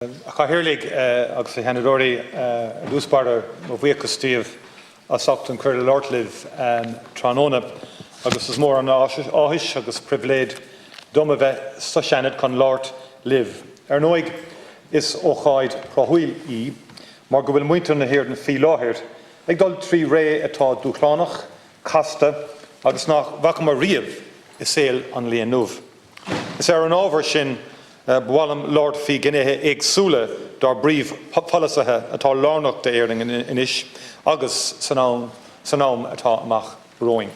Cahirirlig agus a Hanadori dúspáir ó bhuíochas tíobh a socht an chuir leirtliv tránóna agus is mór an áthis agus pribléid dom a bheith sa seanad chun láirt liv. Nóig is ócháid prohuil í, mar go bhfuil muintir na hhéir an fí láthir, ag dul trí ré atá dúchlánach, casta agus nach bhacha mar riamh is éil an líon nuamh. Is an ábhar sin bhualam Lord fi gnethe éagsúla dar bríomh polasathe atá lárnach de éirling inis agus san am atá amach rowing.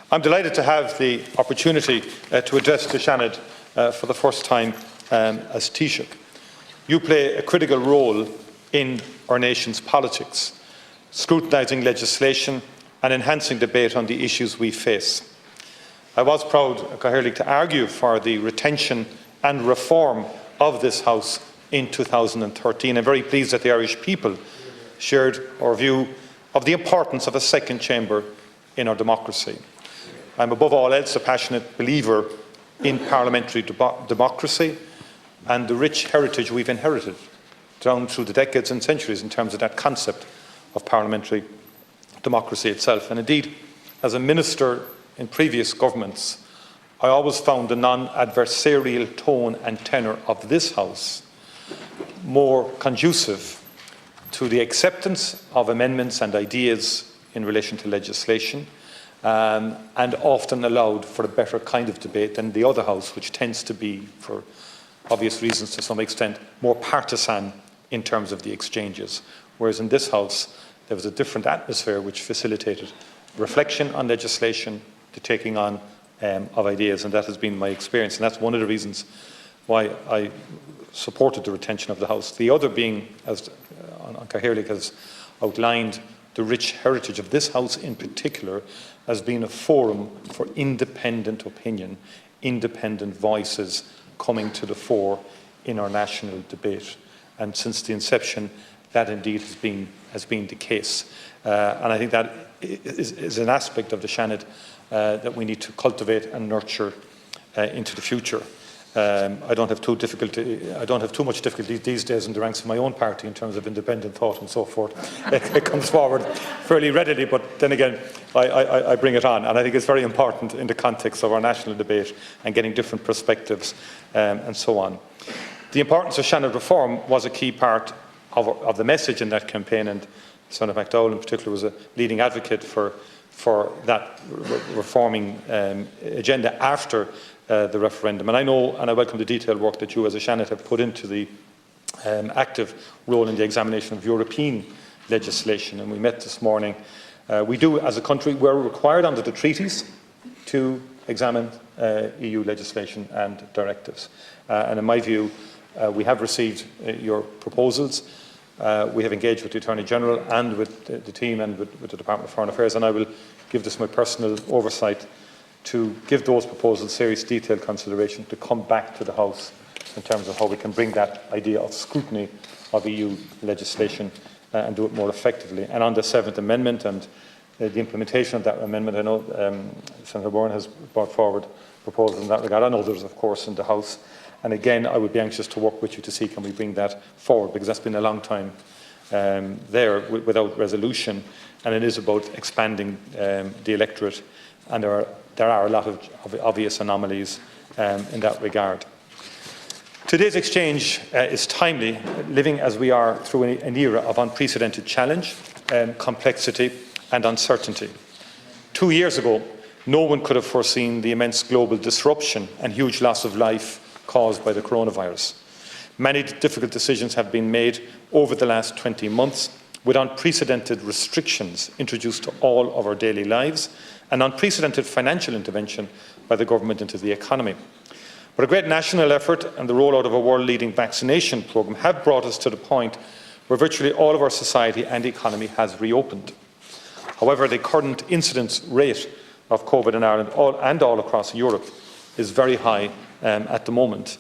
I'm delighted to have the opportunity to address the Seanad for the first time as Taoiseach. You play a critical role in our nation's politics, scrutinising legislation and enhancing debate on the issues we face. I was proud, Cahirirlig, to argue for the retention and reform of this House in 2013. I'm very pleased that the Irish people shared our view of the importance of a second chamber in our democracy. I'm above all else a passionate believer in parliamentary democracy and the rich heritage we've inherited down through the decades and centuries in terms of that concept of parliamentary democracy itself. And indeed, as a minister in previous governments, I always found the non-adversarial tone and tenor of this House more conducive to the acceptance of amendments and ideas in relation to legislation, and often allowed for a better kind of debate than the other House, which tends to be, for obvious reasons to some extent, more partisan in terms of the exchanges. Whereas in this House, there was a different atmosphere which facilitated reflection on legislation, the taking on of ideas, and that has been my experience, and that's one of the reasons why I supported the retention of the House. The other being, as Cahirirlig has outlined, the rich heritage of this House in particular as being a forum for independent opinion, independent voices coming to the fore in our national debate. And since the inception, that indeed has been the case. And I think that is an aspect of the Seanad that we need to cultivate and nurture into the future. I don't have too much difficulty these days in the ranks of my own party in terms of independent thought and so forth. It comes forward fairly readily, but then again, I bring it on, and I think it's very important in the context of our national debate and getting different perspectives and so on. The importance of Seanad reform was a key part of the message in that campaign, and Senator McDowell in particular was a leading advocate for that reforming agenda after the referendum. And I know, and I welcome the detailed work that you as a Seanad have put into the active role in the examination of European legislation. And we met this morning. We do, as a country, we're required under the treaties to examine EU legislation and directives. And in my view, we have received your proposals. We have engaged with the Attorney-General and with the team and with the Department of Foreign Affairs, and I will give this my personal oversight to give those proposals serious detailed consideration, to come back to the House in terms of how we can bring that idea of scrutiny of EU legislation and do it more effectively. And on the 7th Amendment and the implementation of that amendment, I know Senator Bourne has brought forward proposals in that regard, and others, of course, in the House. And again, I would be anxious to work with you to see can we bring that forward, because that's been a long time there without resolution, and it is about expanding the electorate, and there are a lot of obvious anomalies in that regard. Today's exchange is timely, living as we are through an era of unprecedented challenge, complexity and uncertainty. 2 years ago, no one could have foreseen the immense global disruption and huge loss of life caused by the coronavirus. Many difficult decisions have been made over the last 20 months, with unprecedented restrictions introduced to all of our daily lives and unprecedented financial intervention by the government into the economy. But a great national effort and the rollout of a world-leading vaccination programme have brought us to the point where virtually all of our society and economy has reopened. However, the current incidence rate of COVID in Ireland and all across Europe is very high at the moment.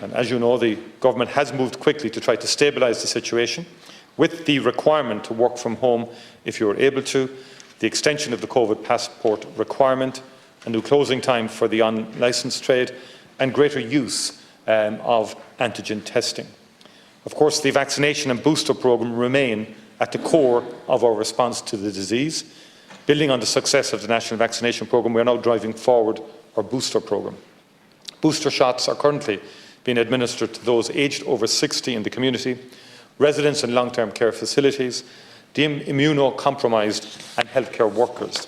And as you know, the government has moved quickly to try to stabilise the situation, with the requirement to work from home if you are able to, the extension of the COVID passport requirement, a new closing time for the unlicensed trade, and greater use of antigen testing. Of course, the vaccination and booster programme remain at the core of our response to the disease. Building on the success of the national vaccination programme, we are now driving forward our booster programme. Booster shots are currently being administered to those aged over 60 in the community, residents in long-term care facilities, the immunocompromised and healthcare workers.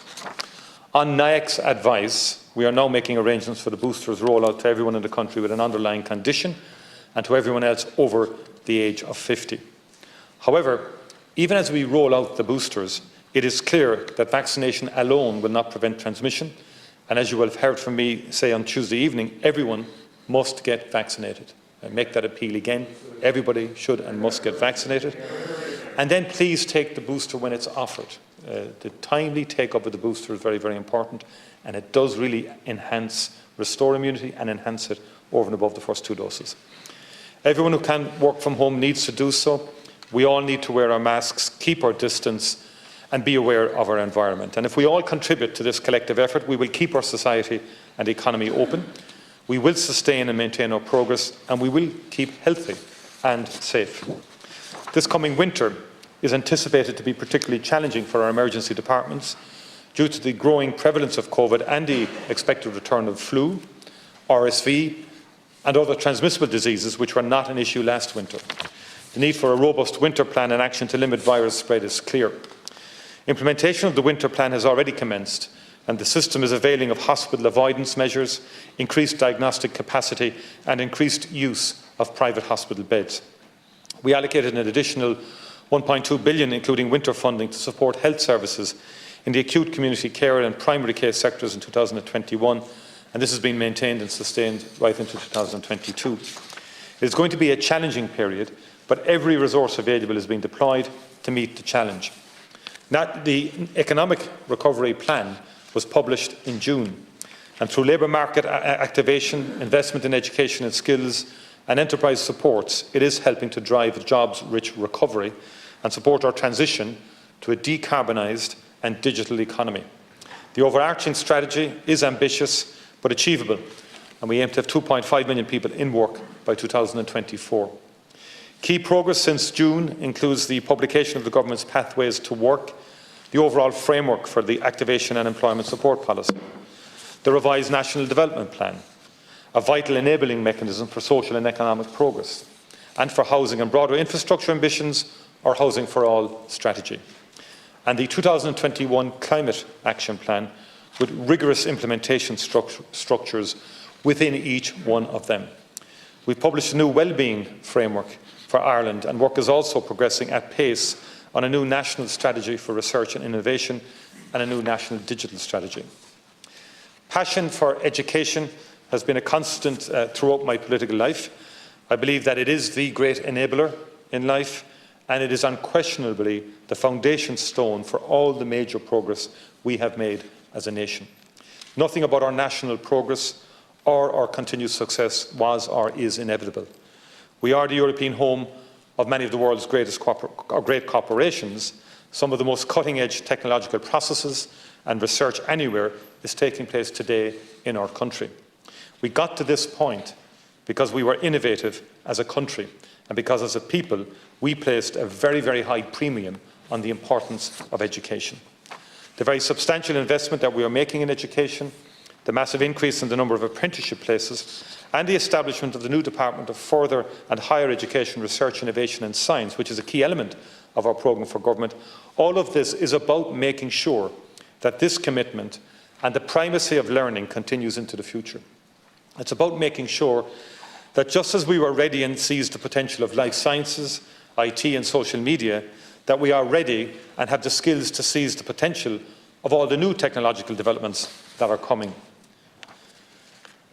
On NIAC's advice, we are now making arrangements for the boosters rollout to everyone in the country with an underlying condition and to everyone else over the age of 50. However, even as we roll out the boosters, it is clear that vaccination alone will not prevent transmission, and as you will have heard from me say on Tuesday evening, everyone must get vaccinated. I make that appeal again. Everybody should and must get vaccinated. And then please take the booster when it's offered. The timely take-up of the booster is very, very important, and it does really restore immunity and enhance it over and above the first 2 doses. Everyone who can work from home needs to do so. We all need to wear our masks, keep our distance, and be aware of our environment. And if we all contribute to this collective effort, we will keep our society and economy open, we will sustain and maintain our progress, and we will keep healthy and safe. This coming winter is anticipated to be particularly challenging for our emergency departments due to the growing prevalence of COVID and the expected return of flu, RSV, and other transmissible diseases which were not an issue last winter. The need for a robust winter plan and action to limit virus spread is clear. Implementation of the winter plan has already commenced, and the system is availing of hospital avoidance measures, increased diagnostic capacity and increased use of private hospital beds. We allocated an additional €1.2 billion, including winter funding, to support health services in the acute community care and primary care sectors in 2021, and this has been maintained and sustained right into 2022. It is going to be a challenging period, but every resource available is being deployed to meet the challenge. The economic recovery plan was published in June, and through labour market activation, investment in education and skills and enterprise supports, it is helping to drive a jobs-rich recovery and support our transition to a decarbonised and digital economy. The overarching strategy is ambitious but achievable, and we aim to have 2.5 million people in work by 2024. Key progress since June includes the publication of the Government's Pathways to Work, the overall framework for the activation and employment support policy, the revised National Development Plan, a vital enabling mechanism for social and economic progress, and for housing and broader infrastructure ambitions, our Housing for All strategy, and the 2021 Climate Action Plan with rigorous implementation structures within each one of them. We've published a new wellbeing framework for Ireland, and work is also progressing at pace on a new national strategy for research and innovation and a new national digital strategy. Passion for education has been a constant throughout my political life. I believe that it is the great enabler in life, and it is unquestionably the foundation stone for all the major progress we have made as a nation. Nothing about our national progress or our continued success was or is inevitable. We are the European home of many of the world's great corporations. Some of the most cutting-edge technological processes and research anywhere is taking place today in our country. We got to this point because we were innovative as a country, and because as a people we placed a very, very high premium on the importance of education. The very substantial investment that we are making in education, the massive increase in the number of apprenticeship places, and the establishment of the new Department of Further and Higher Education, Research, Innovation and Science, which is a key element of our programme for government, all of this is about making sure that this commitment and the primacy of learning continues into the future. It's about making sure that just as we were ready and seized the potential of life sciences, IT and social media, that we are ready and have the skills to seize the potential of all the new technological developments that are coming.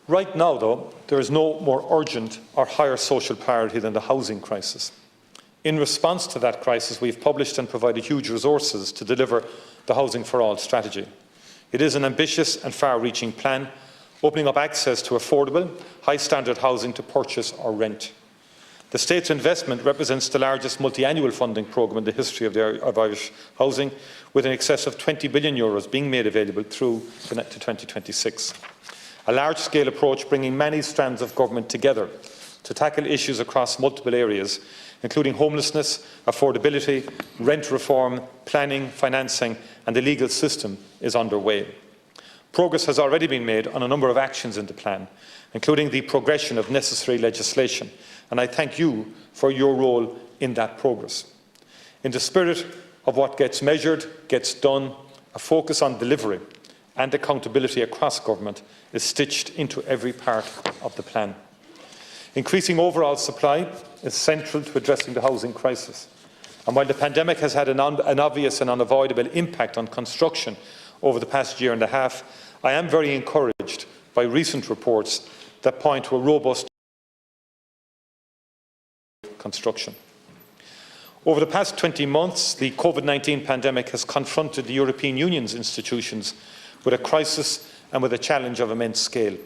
Right now, though, there is no more urgent or higher social priority than the housing crisis. In response to that crisis, we've published and provided huge resources to deliver the Housing for All strategy. It is an ambitious and far-reaching plan, opening up access to affordable, high-standard housing to purchase or rent. The State's investment represents the largest multi-annual funding programme in the history of Irish housing, with in excess of €20 billion being made available through to 2026. A large-scale approach bringing many strands of government together to tackle issues across multiple areas including homelessness, affordability, rent reform, planning, financing and the legal system, is underway. Progress has already been made on a number of actions in the plan, including the progression of necessary legislation, and I thank you for your role in that progress. In the spirit of what gets measured, gets done, a focus on delivery and accountability across government is stitched into every part of the plan. Increasing overall supply is central to addressing the housing crisis. And while the pandemic has had an obvious and unavoidable impact on construction over the past year and a half, I am very encouraged by recent reports that point to a robust construction. Over the past 20 months, the COVID-19 pandemic has confronted the European Union's institutions with a crisis and with a challenge of immense scale.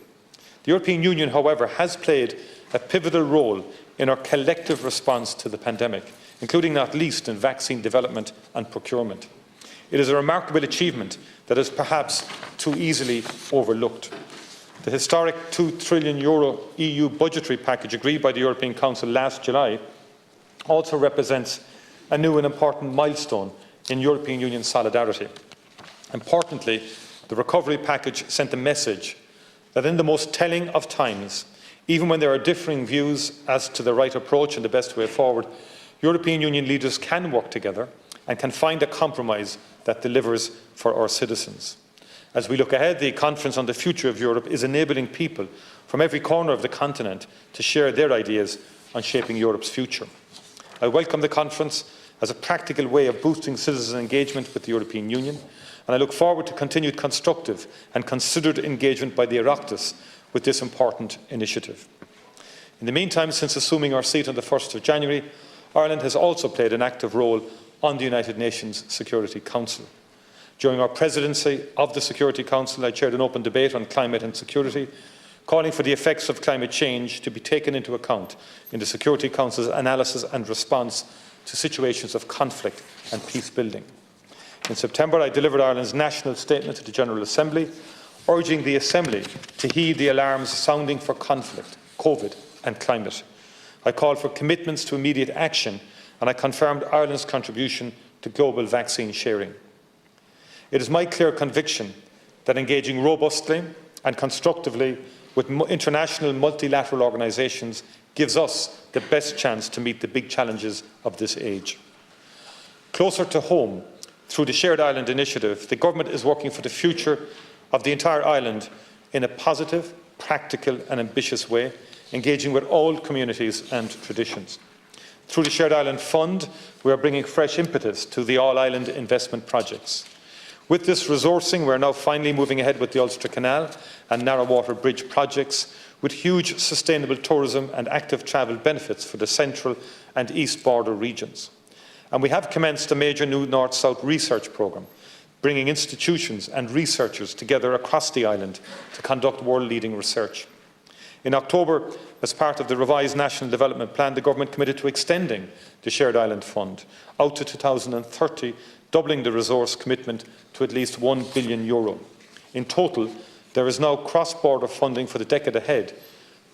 The European Union, however, has played a pivotal role in our collective response to the pandemic, including not least in vaccine development and procurement. It is a remarkable achievement that is perhaps too easily overlooked. The historic €2 trillion EU budgetary package agreed by the European Council last July also represents a new and important milestone in European Union solidarity. Importantly, the recovery package sent a message that in the most telling of times, even when there are differing views as to the right approach and the best way forward, European Union leaders can work together and can find a compromise that delivers for our citizens. As we look ahead, the Conference on the Future of Europe is enabling people from every corner of the continent to share their ideas on shaping Europe's future. I welcome the conference as a practical way of boosting citizen engagement with the European Union, and I look forward to continued constructive and considered engagement by the Oireachtas with this important initiative. In the meantime, since assuming our seat on the 1st of January, Ireland has also played an active role on the United Nations Security Council. During our presidency of the Security Council, I chaired an open debate on climate and security, calling for the effects of climate change to be taken into account in the Security Council's analysis and response to situations of conflict and peace building. In September, I delivered Ireland's national statement to the General Assembly, urging the Assembly to heed the alarms sounding for conflict, COVID and climate. I called for commitments to immediate action, and I confirmed Ireland's contribution to global vaccine sharing. It is my clear conviction that engaging robustly and constructively with international multilateral organisations gives us the best chance to meet the big challenges of this age. Closer to home, through the Shared Island Initiative, the Government is working for the future of the entire island in a positive, practical and ambitious way, engaging with all communities and traditions. Through the Shared Island Fund, we are bringing fresh impetus to the all-island investment projects. With this resourcing, we are now finally moving ahead with the Ulster Canal and Narrow-Water Bridge projects, with huge sustainable tourism and active travel benefits for the central and east border regions. And we have commenced a major new North-South research programme, bringing institutions and researchers together across the island to conduct world-leading research. In October, as part of the revised National Development Plan, the Government committed to extending the Shared Island Fund out to 2030, doubling the resource commitment to at least €1 billion. In total, there is now cross-border funding for the decade ahead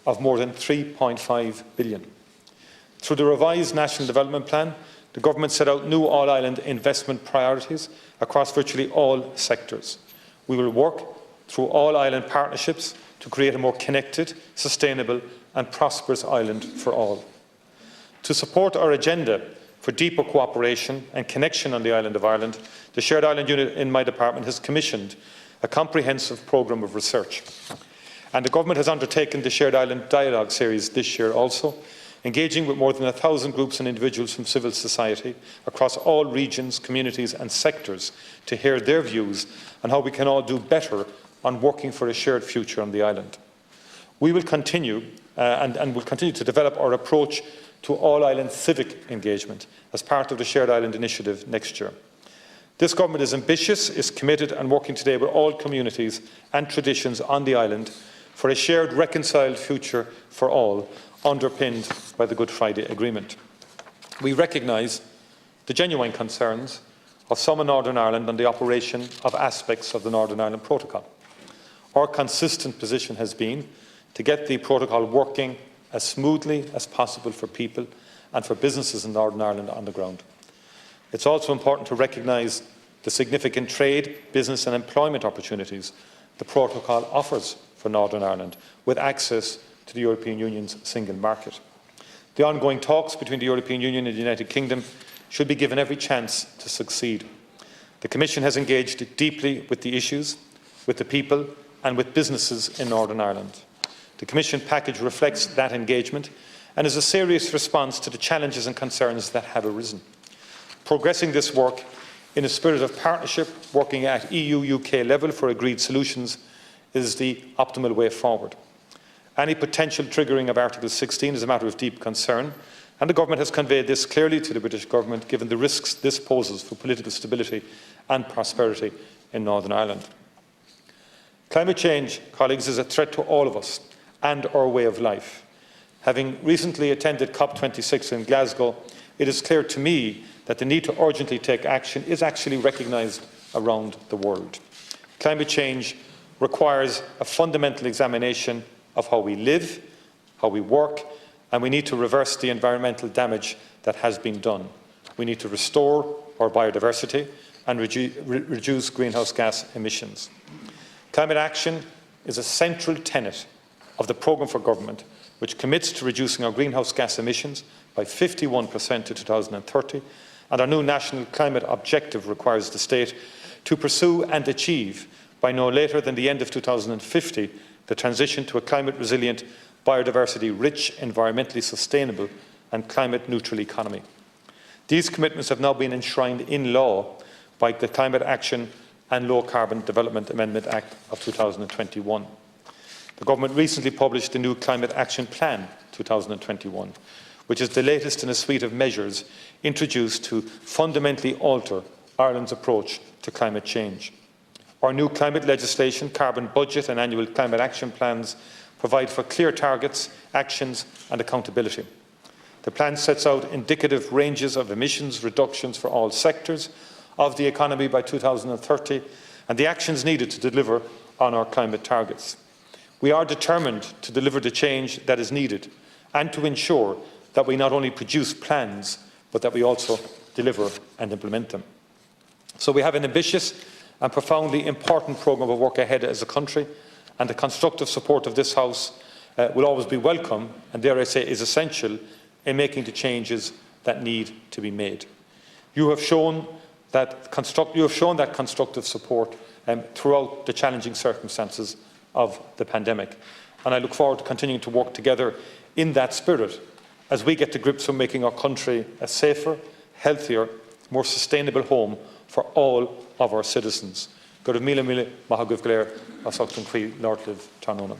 of more than €3.5 billion. Through the revised National Development Plan, the Government set out new all-island investment priorities across virtually all sectors. We will work through all-island partnerships to create a more connected, sustainable and prosperous island for all. To support our agenda for deeper cooperation and connection on the island of Ireland, the Shared Island Unit in my department has commissioned a comprehensive programme of research. And the Government has undertaken the Shared Island Dialogue series this year also, engaging with more than 1,000 groups and individuals from civil society across all regions, communities and sectors to hear their views on how we can all do better on working for a shared future on the island. We will continue and will continue to develop our approach to all-island civic engagement as part of the Shared Island Initiative next year. This Government is ambitious, is committed and working today with all communities and traditions on the island for a shared, reconciled future for all, underpinned by the Good Friday Agreement. We recognise the genuine concerns of some in Northern Ireland on the operation of aspects of the Northern Ireland Protocol. Our consistent position has been to get the protocol working as smoothly as possible for people and for businesses in Northern Ireland on the ground. It's also important to recognise the significant trade, business and employment opportunities the protocol offers for Northern Ireland, with access to the European Union's single market. The ongoing talks between the European Union and the United Kingdom should be given every chance to succeed. The Commission has engaged deeply with the issues, with the people and with businesses in Northern Ireland. The Commission package reflects that engagement and is a serious response to the challenges and concerns that have arisen. Progressing this work in a spirit of partnership, working at EU-UK level for agreed solutions, is the optimal way forward. Any potential triggering of Article 16 is a matter of deep concern, and the Government has conveyed this clearly to the British Government, given the risks this poses for political stability and prosperity in Northern Ireland. Climate change, colleagues, is a threat to all of us and our way of life. Having recently attended COP26 in Glasgow, it is clear to me that the need to urgently take action is actually recognised around the world. Climate change requires a fundamental examination of how we live, how we work, and we need to reverse the environmental damage that has been done. We need to restore our biodiversity and reduce greenhouse gas emissions. Climate action is a central tenet of the programme for government, which commits to reducing our greenhouse gas emissions by 51% to 2030, and our new national climate objective requires the state to pursue and achieve, by no later than the end of 2050, the transition to a climate-resilient, biodiversity-rich, environmentally sustainable and climate-neutral economy. These commitments have now been enshrined in law by the Climate Action and Low Carbon Development Amendment Act of 2021. The Government recently published the new Climate Action Plan 2021, which is the latest in a suite of measures introduced to fundamentally alter Ireland's approach to climate change. Our new climate legislation, carbon budget and annual climate action plans provide for clear targets, actions and accountability. The plan sets out indicative ranges of emissions reductions for all sectors of the economy by 2030 and the actions needed to deliver on our climate targets. We are determined to deliver the change that is needed and to ensure that we not only produce plans, but that we also deliver and implement them. So we have an ambitious and profoundly important programme of work ahead as a country, and the constructive support of this House will always be welcome and, dare I say, is essential in making the changes that need to be made. You have shown that constructive support throughout the challenging circumstances of the pandemic, and I look forward to continuing to work together in that spirit as we get to grips with making our country a safer, healthier, more sustainable home for all of our citizens. Go to Micheál, Maha Gubh Galéir, a Lord Live Tarnona.